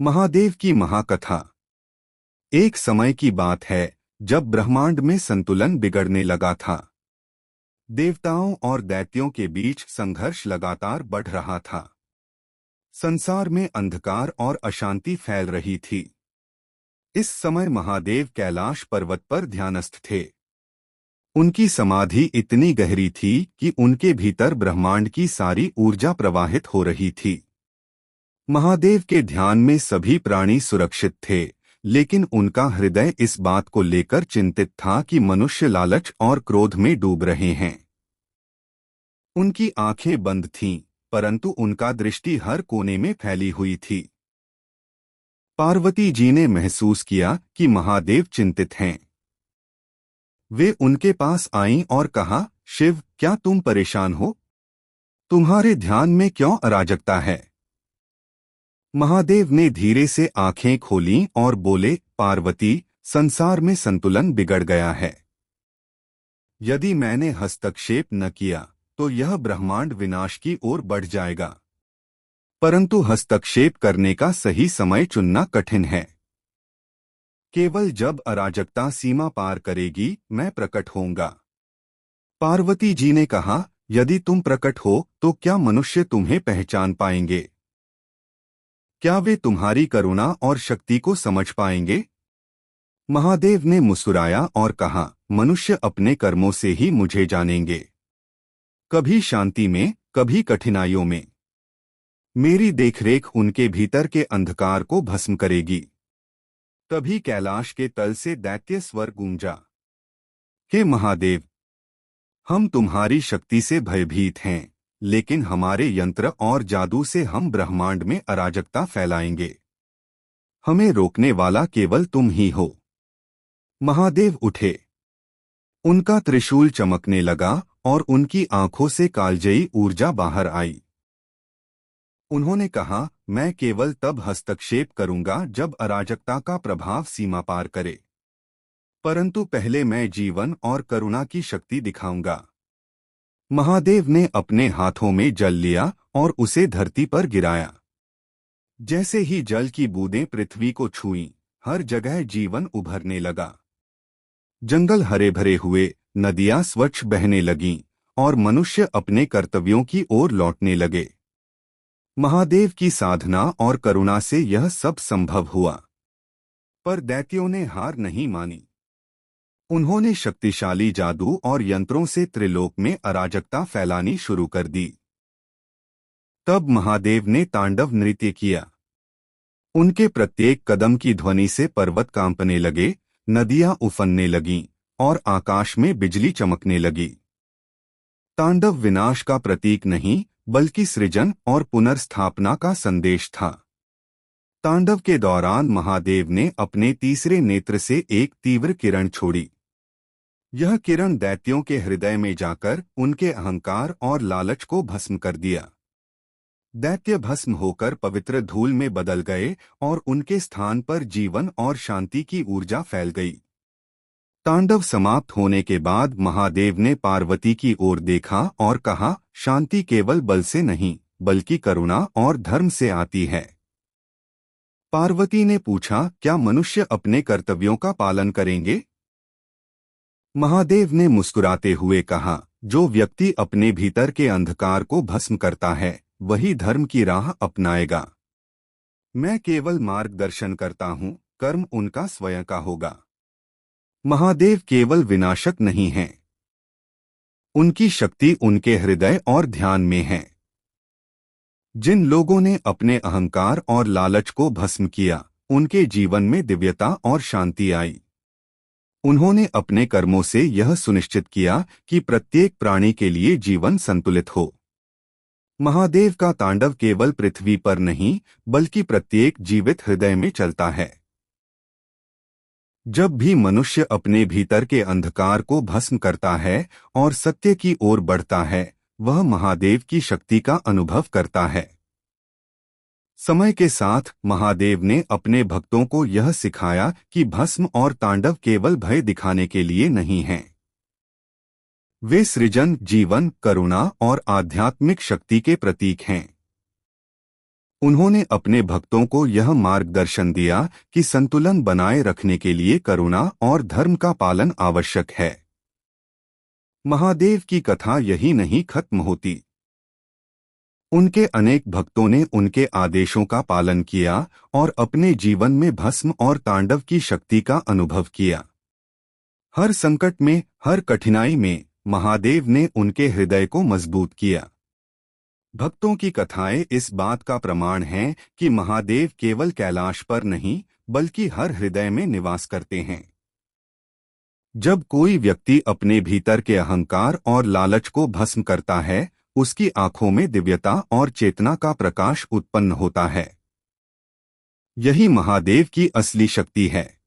महादेव की महाकथा। एक समय की बात है जब ब्रह्मांड में संतुलन बिगड़ने लगा था। देवताओं और दैत्यों के बीच संघर्ष लगातार बढ़ रहा था। संसार में अंधकार और अशांति फैल रही थी। इस समय महादेव कैलाश पर्वत पर ध्यानस्थ थे। उनकी समाधि इतनी गहरी थी कि उनके भीतर ब्रह्मांड की सारी ऊर्जा प्रवाहित हो रही थी। महादेव के ध्यान में सभी प्राणी सुरक्षित थे, लेकिन उनका हृदय इस बात को लेकर चिंतित था कि मनुष्य लालच और क्रोध में डूब रहे हैं। उनकी आंखें बंद थीं, परंतु उनका दृष्टि हर कोने में फैली हुई थी। पार्वती जी ने महसूस किया कि महादेव चिंतित हैं। वे उनके पास आईं और कहा, शिव, क्या तुम परेशान हो? तुम्हारे ध्यान में क्यों अराजकता है? महादेव ने धीरे से आंखें खोलीं और बोले, पार्वती, संसार में संतुलन बिगड़ गया है। यदि मैंने हस्तक्षेप न किया तो यह ब्रह्मांड विनाश की ओर बढ़ जाएगा। परंतु हस्तक्षेप करने का सही समय चुनना कठिन है। केवल जब अराजकता सीमा पार करेगी मैं प्रकट होऊंगा। पार्वती जी ने कहा, यदि तुम प्रकट हो तो क्या मनुष्य तुम्हें पहचान पाएंगे? क्या वे तुम्हारी करुणा और शक्ति को समझ पाएंगे? महादेव ने मुस्कुराया और कहा, मनुष्य अपने कर्मों से ही मुझे जानेंगे, कभी शांति में, कभी कठिनाइयों में। मेरी देखरेख उनके भीतर के अंधकार को भस्म करेगी। तभी कैलाश के तल से दैत्य स्वर गूंजा, हे महादेव, हम तुम्हारी शक्ति से भयभीत हैं, लेकिन हमारे यंत्र और जादू से हम ब्रह्मांड में अराजकता फैलाएंगे। हमें रोकने वाला केवल तुम ही हो। महादेव उठे। उनका त्रिशूल चमकने लगा और उनकी आंखों से कालजयी ऊर्जा बाहर आई। उन्होंने कहा, मैं केवल तब हस्तक्षेप करूंगा जब अराजकता का प्रभाव सीमा पार करे। परंतु पहले मैं जीवन और करुणा की शक्ति दिखाऊंगा। महादेव ने अपने हाथों में जल लिया और उसे धरती पर गिराया। जैसे ही जल की बूंदें पृथ्वी को छुईं, हर जगह जीवन उभरने लगा। जंगल हरे भरे हुए, नदियां स्वच्छ बहने लगीं और मनुष्य अपने कर्तव्यों की ओर लौटने लगे। महादेव की साधना और करुणा से यह सब संभव हुआ। पर दैत्यों ने हार नहीं मानी। उन्होंने शक्तिशाली जादू और यंत्रों से त्रिलोक में अराजकता फैलानी शुरू कर दी। तब महादेव ने तांडव नृत्य किया। उनके प्रत्येक कदम की ध्वनि से पर्वत कांपने लगे, नदियां उफनने लगीं और आकाश में बिजली चमकने लगी। तांडव विनाश का प्रतीक नहीं, बल्कि सृजन और पुनर्स्थापना का संदेश था। तांडव के दौरान महादेव ने अपने तीसरे नेत्र से एक तीव्र किरण छोड़ी। यह किरण दैत्यों के हृदय में जाकर उनके अहंकार और लालच को भस्म कर दिया। दैत्य भस्म होकर पवित्र धूल में बदल गए और उनके स्थान पर जीवन और शांति की ऊर्जा फैल गई। तांडव समाप्त होने के बाद महादेव ने पार्वती की ओर देखा और कहा, शांति केवल बल से नहीं, बल्कि करुणा और धर्म से आती है। पार्वती ने पूछा, क्या मनुष्य अपने कर्तव्यों का पालन करेंगे? महादेव ने मुस्कुराते हुए कहा, जो व्यक्ति अपने भीतर के अंधकार को भस्म करता है, वही धर्म की राह अपनाएगा। मैं केवल मार्गदर्शन करता हूँ, कर्म उनका स्वयं का होगा। महादेव केवल विनाशक नहीं हैं। उनकी शक्ति उनके हृदय और ध्यान में है। जिन लोगों ने अपने अहंकार और लालच को भस्म किया, उनके जीवन में दिव्यता और शांति आई। उन्होंने अपने कर्मों से यह सुनिश्चित किया कि प्रत्येक प्राणी के लिए जीवन संतुलित हो। महादेव का तांडव केवल पृथ्वी पर नहीं, बल्कि प्रत्येक जीवित हृदय में चलता है। जब भी मनुष्य अपने भीतर के अंधकार को भस्म करता है और सत्य की ओर बढ़ता है, वह महादेव की शक्ति का अनुभव करता है। समय के साथ महादेव ने अपने भक्तों को यह सिखाया कि भस्म और तांडव केवल भय दिखाने के लिए नहीं हैं। वे सृजन, जीवन, करुणा और आध्यात्मिक शक्ति के प्रतीक हैं। उन्होंने अपने भक्तों को यह मार्गदर्शन दिया कि संतुलन बनाए रखने के लिए करुणा और धर्म का पालन आवश्यक है। महादेव की कथा यही नहीं खत्म होती। उनके अनेक भक्तों ने उनके आदेशों का पालन किया और अपने जीवन में भस्म और तांडव की शक्ति का अनुभव किया। हर संकट में, हर कठिनाई में महादेव ने उनके हृदय को मजबूत किया। भक्तों की कथाएं इस बात का प्रमाण हैं कि महादेव केवल कैलाश पर नहीं बल्कि हर हृदय में निवास करते हैं। जब कोई व्यक्ति अपने भीतर के अहंकार और लालच को भस्म करता है, उसकी आंखों में दिव्यता और चेतना का प्रकाश उत्पन्न होता है। यही महादेव की असली शक्ति है।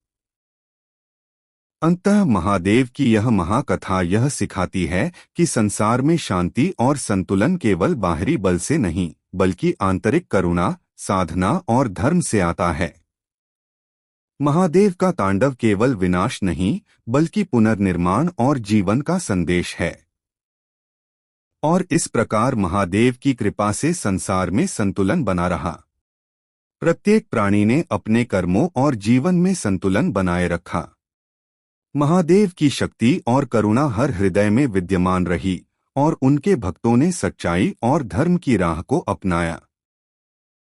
अंततः महादेव की यह महाकथा यह सिखाती है कि संसार में शांति और संतुलन केवल बाहरी बल से नहीं बल्कि आंतरिक करुणा, साधना और धर्म से आता है। महादेव का तांडव केवल विनाश नहीं बल्कि पुनर्निर्माण और जीवन का संदेश है। और इस प्रकार महादेव की कृपा से संसार में संतुलन बना रहा। प्रत्येक प्राणी ने अपने कर्मों और जीवन में संतुलन बनाए रखा। महादेव की शक्ति और करुणा हर हृदय में विद्यमान रही और उनके भक्तों ने सच्चाई और धर्म की राह को अपनाया।